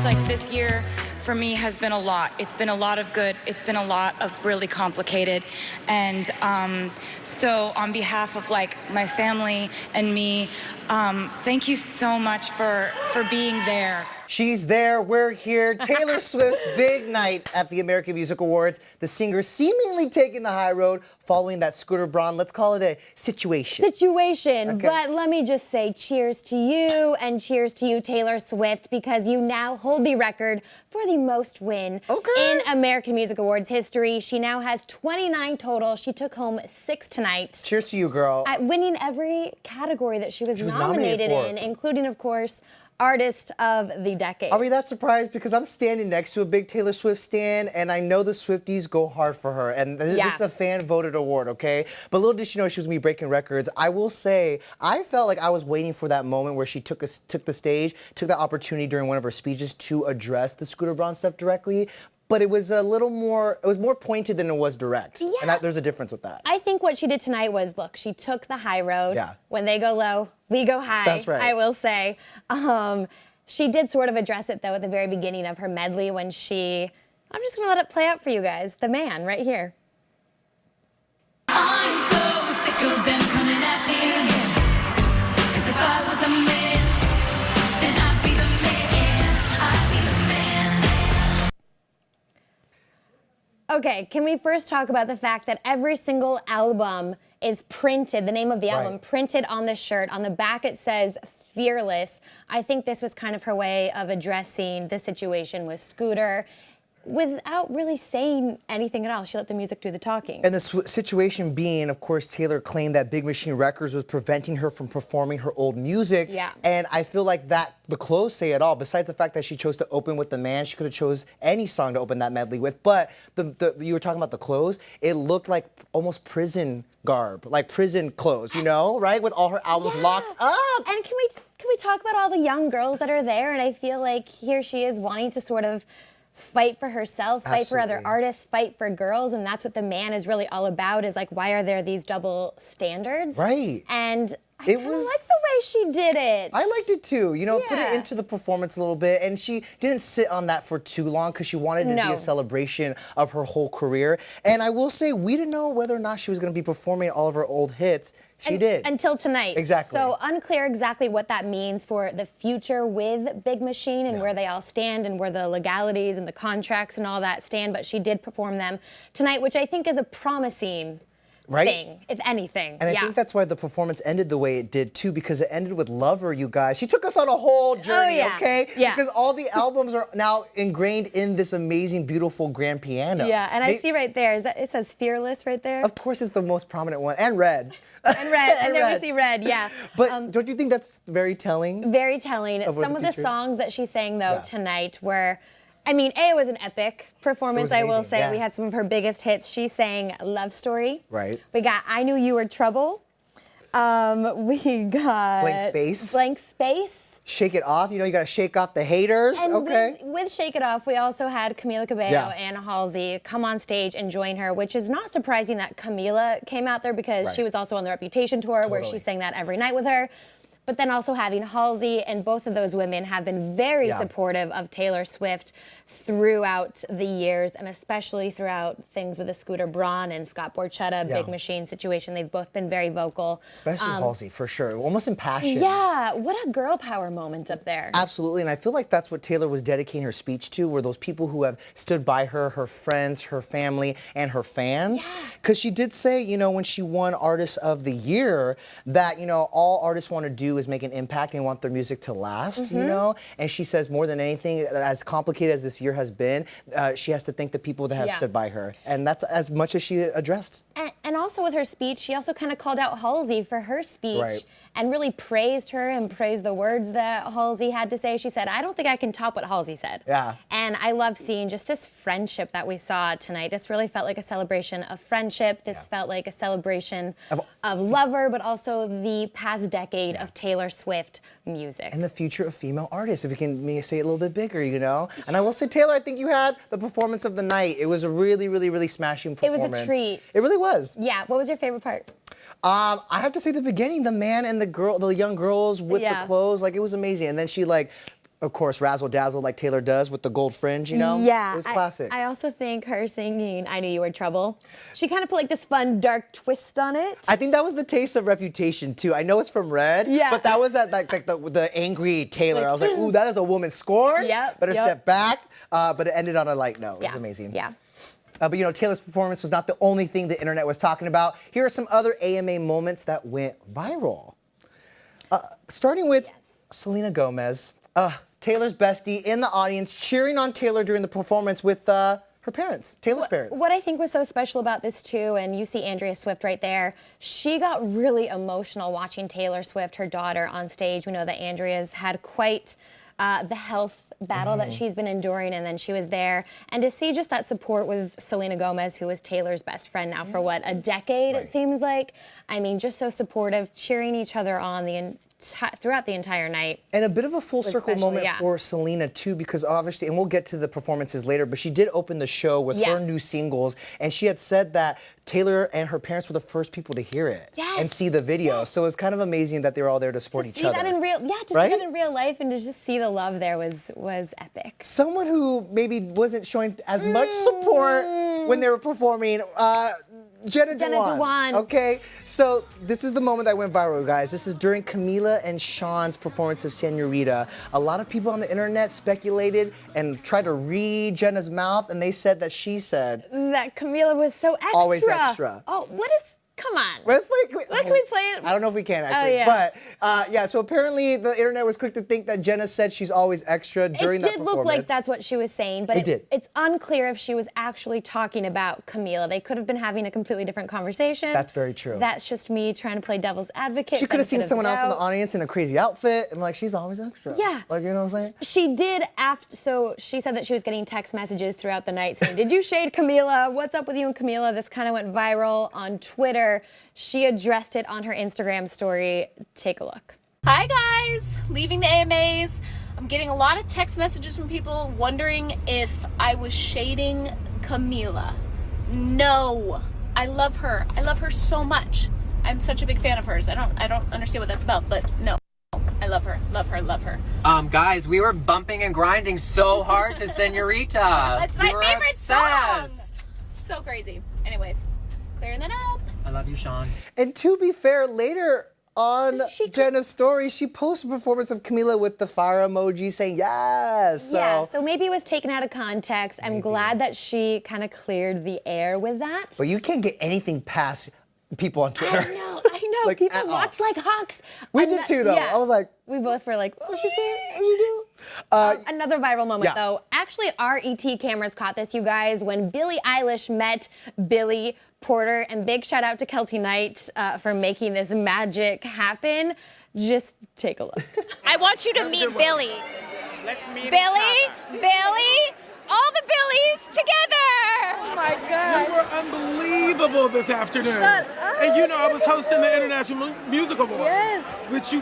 like this year for me has been a lot. It's been a lot of good. It's been a lot of really complicated. And so on behalf of like my family and me, thank you so much for being there. She's there, we're here. Taylor Swift's big night at the American Music Awards. The singer seemingly taking the high road following that Scooter Braun, let's call it a situation. Okay. But let me just say cheers to you and cheers to you, Taylor Swift, because you now hold the record for the most win in American Music Awards history. She now has 29 total. She took home 6 tonight. Cheers to you, girl. Winning every category that she was nominated in, including, of course, Artist of the Decade. Are we that surprised? Because I'm standing next to a big Taylor Swift stan, and I know the Swifties go hard for her. And this is a fan-voted award, okay? But little did she know she was going to be breaking records. I will say, I felt like I was waiting for that moment where she took the stage, took that opportunity during one of her speeches to address the Scooter Braun stuff directly. But it was a little more, it was more pointed than it was direct. Yeah. And there's a difference with that. I think what she did tonight was, look, she took the high road. Yeah. When they go low, we go high. That's right. I will say. She did sort of address it, though, at the very beginning of her medley when she, I'm just going to let it play out for you guys. The man, right here. I'm so sick of them coming at me again. 'Cause if I was a man, then I'd be the man. I'd be the man. Okay, can we first talk about the fact that every single album is printed, the name of the album, printed on the shirt. On the back it says Fearless. I think this was kind of her way of addressing the situation with Scooter without really saying anything at all. She let the music do the talking. And the situation being, of course, Taylor claimed that Big Machine Records was preventing her from performing her old music. Yeah. And I feel like that the clothes say it all. Besides the fact that she chose to open with The Man, she could have chose any song to open that medley with. But you were talking about the clothes. It looked like almost prison garb, like prison clothes, you know, right? With all her albums locked up. And can we talk about all the young girls that are there? And I feel like here she is wanting to sort of fight for herself, fight for other artists, fight for girls, and that's what The Man is really all about, is like, why are there these double standards? Right. And I kind of like the way she did it. I liked it too, you know, put it into the performance a little bit, and she didn't sit on that for too long because she wanted it to be a celebration of her whole career. And I will say, we didn't know whether or not she was going to be performing all of her old hits. She did. Until tonight. Exactly. So unclear exactly what that means for the future with Big Machine and where they all stand and where the legalities and the contracts and all that stand, but she did perform them tonight, which I think is a promising thing, if anything. And I think that's why the performance ended the way it did too, because it ended with Lover, you guys. She took us on a whole journey, okay? Yeah. Because all the albums are now ingrained in this amazing, beautiful grand piano. Yeah, and I see right there, it says Fearless right there. Of course, it's the most prominent one, and Red. And Red, and there we see Red, yeah. But don't you think that's very telling? Very telling. Some of the songs that she sang, though, tonight were, I mean, it was an epic performance, I will say. We had some of her biggest hits. She sang Love Story. Right. We got I Knew You Were Trouble. We got Blank Space. Blank Space. Shake It Off. You know, you got to shake off the haters. And with Shake It Off, we also had Camila Cabello and Halsey come on stage and join her, which is not surprising that Camila came out there because she was also on the Reputation tour where she sang that every night with her. But then also having Halsey, and both of those women have been very supportive of Taylor Swift throughout the years, and especially throughout things with the Scooter Braun and Scott Borchetta, Big Machine situation. They've both been very vocal. Especially Halsey, for sure. Almost impassioned. Yeah, what a girl power moment up there. Absolutely, and I feel like that's what Taylor was dedicating her speech to, were those people who have stood by her, her friends, her family, and her fans. Because she did say, you know, when she won Artist of the Year, that, you know, all artists want to do is make an impact and want their music to last, you know? And she says more than anything, as complicated as this year has been, she has to thank the people that have stood by her. And that's as much as she addressed. And also with her speech, she also kind of called out Halsey for her speech and really praised her and praised the words that Halsey had to say. She said, I don't think I can top what Halsey said. Yeah. And I love seeing just this friendship that we saw tonight. This really felt like a celebration of friendship. This felt like a celebration of Lover, but also the past decade of Taylor Swift music. And the future of female artists, if you can say it a little bit bigger, you know? And I will say, Taylor, I think you had the performance of the night. It was a really, really, really smashing performance. It was a treat. It really was. Yeah, what was your favorite part? I have to say the beginning, the man and the girl, the young girls with the clothes, like it was amazing. And then she like Of course, razzle dazzle like Taylor does with the gold fringe, you know? Yeah. It was classic. I also think her singing I Knew You Were Trouble, she kind of put like this fun, dark twist on it. I think that was the taste of Reputation, too. I know it's from Red, Yeah. but that was like the angry Taylor. I was like, ooh, that is a woman scorned. Yep, Better yep. step back. But it ended on a light note. It was amazing. Yeah. But you know, Taylor's performance was not the only thing the internet was talking about. Here are some other AMA moments that went viral. Starting with Selena Gomez, Taylor's bestie in the audience cheering on Taylor during the performance with her parents, Taylor's parents. What I think was so special about this too, and you see Andrea Swift right there, she got really emotional watching Taylor Swift, her daughter, on stage. We know that Andrea's had quite the health battle that she's been enduring, and then she was there. And to see just that support with Selena Gomez, who was Taylor's best friend now for what, a decade it seems like. I mean, just so supportive, cheering each other on throughout the entire night. And a bit of a full circle moment for Selena too, because obviously, and we'll get to the performances later, but she did open the show with her new singles, and she had said that Taylor and her parents were the first people to hear it and see the video. So it was kind of amazing that they were all there to support each other. That in real, see that in real life and to just see the love there was epic. Someone who maybe wasn't showing as much support when they were performing, Jenna Dewan. Okay, so this is the moment that went viral, guys. This is during Camila and Sean's performance of Senorita. A lot of people on the internet speculated and tried to read Jenna's mouth, and they said that she said that Camila was so extra. Always extra. Oh, what is? Come on. Let's play. Can we play it? I don't know if we can actually, but yeah. So apparently the internet was quick to think that Jenna said she's always extra during that performance. It did look like that's what she was saying, but it's unclear if she was actually talking about Camila. They could have been having a completely different conversation. That's very true. That's just me trying to play devil's advocate. She could have seen someone else in the audience in a crazy outfit and like, she's always extra. Yeah. Like, you know what I'm saying? She did so she said that she was getting text messages throughout the night saying, "Did you shade Camila? What's up with you and Camila?" This kind of went viral on Twitter. She addressed it on her Instagram story. Take a look. Hi guys, leaving the AMAs. I'm getting a lot of text messages from people wondering if I was shading Camila. No, I love her. I love her so much. I'm such a big fan of hers. I don't understand what that's about, but no. I love her, love her, love her. Guys, we were bumping and grinding so hard to Senorita. That's my favorite song. So crazy. Anyways, clearing that up. I love you, Sean. And to be fair, later on Jenna's story, she posted a performance of Camila with the fire emoji saying yes. So maybe it was taken out of context. I'm glad that she kind of cleared the air with that. But you can't get anything past people on Twitter. I know. Like, people watch like hawks. We did too, though. I was like, we both were like, what's she saying? What'd she do? Another viral moment, though. Actually, our ET cameras caught this, you guys, when Billie Eilish met Billy Porter. And big shout out to Kelty Knight for making this magic happen. Just take a look. I want you to meet Billy. Let's meet Billy, all the Billies together. Oh my gosh. You were unbelievable this afternoon. Shut up. And you know I was hosting the International Music Awards. Yes. Which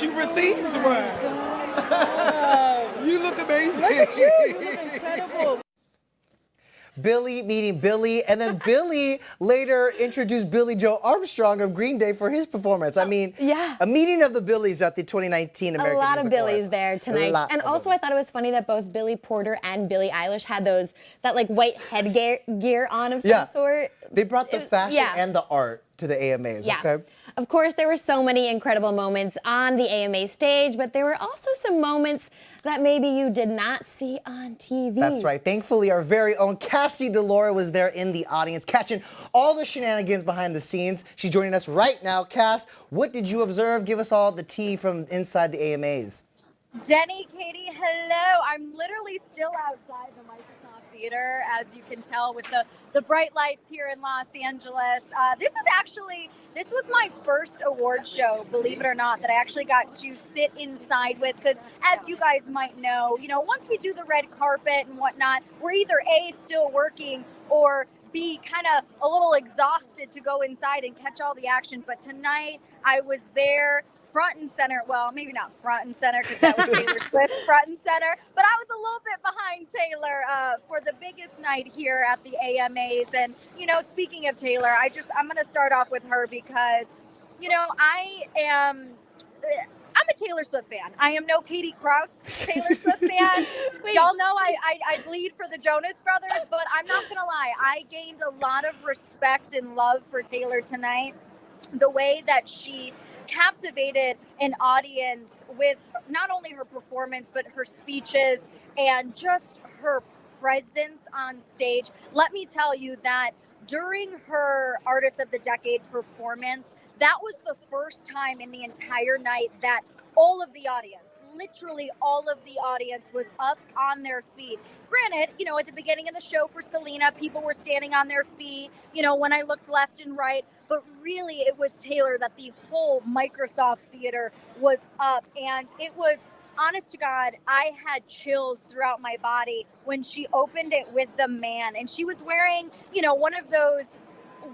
you received one. You look amazing. Look at you. You look incredible. Billy meeting Billy, and then Billy later introduced Billy Joe Armstrong of Green Day for his performance. I mean, a meeting of the Billies at the 2019 American A lot of Music Billies Awards. there tonight. And also I thought it was funny that both Billy Porter and Billie Eilish had that like white headgear on of some sort. They brought the fashion and the art to the AMAs, okay? Of course, there were so many incredible moments on the AMA stage, but there were also some moments that maybe you did not see on TV. That's right. Thankfully, our very own Cassie DeLora was there in the audience, catching all the shenanigans behind the scenes. She's joining us right now. Cass, what did you observe? Give us all the tea from inside the AMAs. Denny, Katie, hello. I'm literally still outside the Microsoft Theater, as you can tell, with the bright lights here in Los Angeles. This was my first award show, believe it or not, that I actually got to sit inside with, because as you guys might know, once we do the red carpet and whatnot, we're either A, still working, or B, kind of a little exhausted to go inside and catch all the action. But tonight I was there front and center. Well, maybe not front and center because that was Taylor Swift front and center, but I was a little bit behind Taylor for the biggest night here at the AMAs. And, speaking of Taylor, I'm going to start off with her because, I'm I'm a Taylor Swift fan. I am no Katie Krause Taylor Swift fan. Y'all know I bleed for the Jonas Brothers, but I'm not gonna lie. I gained a lot of respect and love for Taylor tonight. The way that she captivated an audience with not only her performance, but her speeches and just her presence on stage. Let me tell you that during her Artist of the Decade performance, that was the first time in the entire night that all of the audience, literally all of the audience, was up on their feet. Granted, at the beginning of the show for Selena, people were standing on their feet, when I looked left and right, but really it was Taylor that the whole Microsoft Theater was up, and it was, honest to God, I had chills throughout my body when she opened it with The Man, and she was wearing, one of those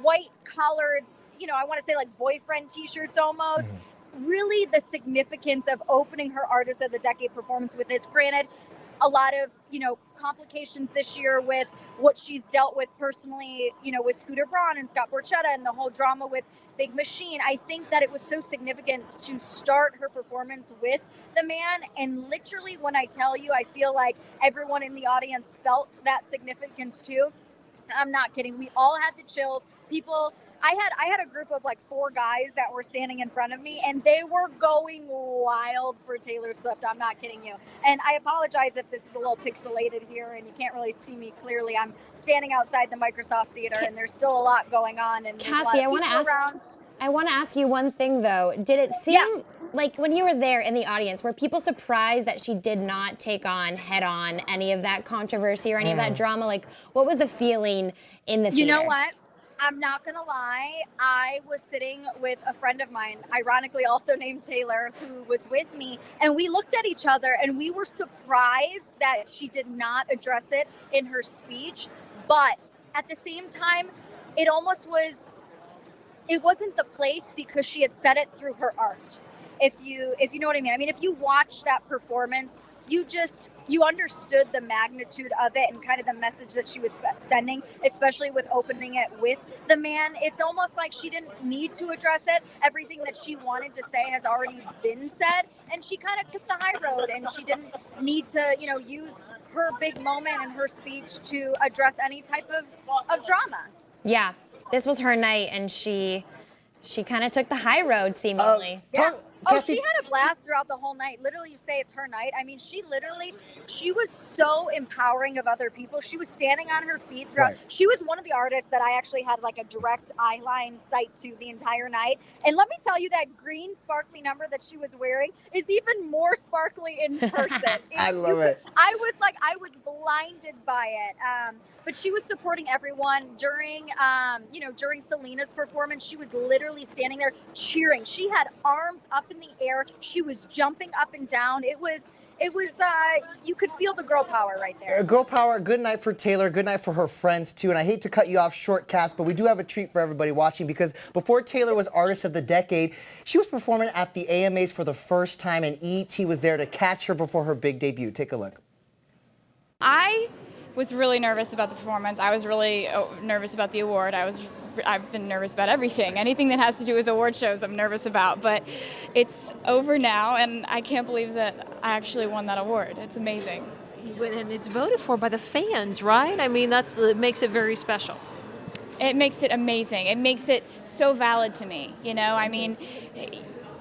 white collared, I want to say like boyfriend t-shirts almost. Really the significance of opening her Artist of the Decade performance with this. Granted, a lot of, complications this year with what she's dealt with personally, with Scooter Braun and Scott Borchetta and the whole drama with Big Machine. I think that it was so significant to start her performance with The Man. And literally, when I tell you, I feel like everyone in the audience felt that significance too. I'm not kidding. We all had the chills. I had a group of like 4 guys that were standing in front of me, and they were going wild for Taylor Swift. I'm not kidding you. And I apologize if this is a little pixelated here and you can't really see me clearly. I'm standing outside the Microsoft Theater, and there's still a lot going on. And Cassie, I want to ask you one thing though. Did it seem like when you were there in the audience, were people surprised that she did not take on head on any of that controversy or any of that drama? Like, what was the feeling in the theater? You know what? I'm not going to lie. I was sitting with a friend of mine, ironically also named Taylor, who was with me. And we looked at each other and we were surprised that she did not address it in her speech. But at the same time, it wasn't the place because she had said it through her art. If you know what I mean. I mean, if you watch that performance, you understood the magnitude of it and kind of the message that she was sending, especially with opening it with The Man. It's almost like she didn't need to address it. Everything that she wanted to say has already been said, and she kind of took the high road, and she didn't need to, use her big moment and her speech to address any type of drama. Yeah, this was her night, and she kind of took the high road, seemingly. She had a blast throughout the whole night. Literally, you say it's her night. I mean, she was so empowering of other people. She was standing on her feet throughout. Right. She was one of the artists that I actually had like a direct eye line sight to the entire night. And let me tell you, that green sparkly number that she was wearing is even more sparkly in person. I love it. I was blinded by it. But she was supporting everyone during Selena's performance. She was literally standing there cheering. She had arms up in the air. She was jumping up and down. It was you could feel the girl power right there. Girl power. Good night for Taylor. Good night for her friends too. And I hate to cut you off short, Cass, but we do have a treat for everybody watching, because before Taylor was Artist of the Decade, she was performing at the AMAs for the first time, and E.T. was there to catch her before her big debut. Take a look. I was really nervous about the performance. I was really nervous about the award. I've been nervous about everything. Anything that has to do with award shows, I'm nervous about. But it's over now, and I can't believe that I actually won that award. It's amazing. And it's voted for by the fans, right? I mean, it makes it very special. It makes it amazing. It makes it so valid to me. I mean,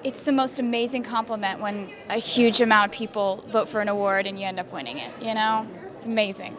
it's the most amazing compliment when a huge amount of people vote for an award and you end up winning it. It's amazing.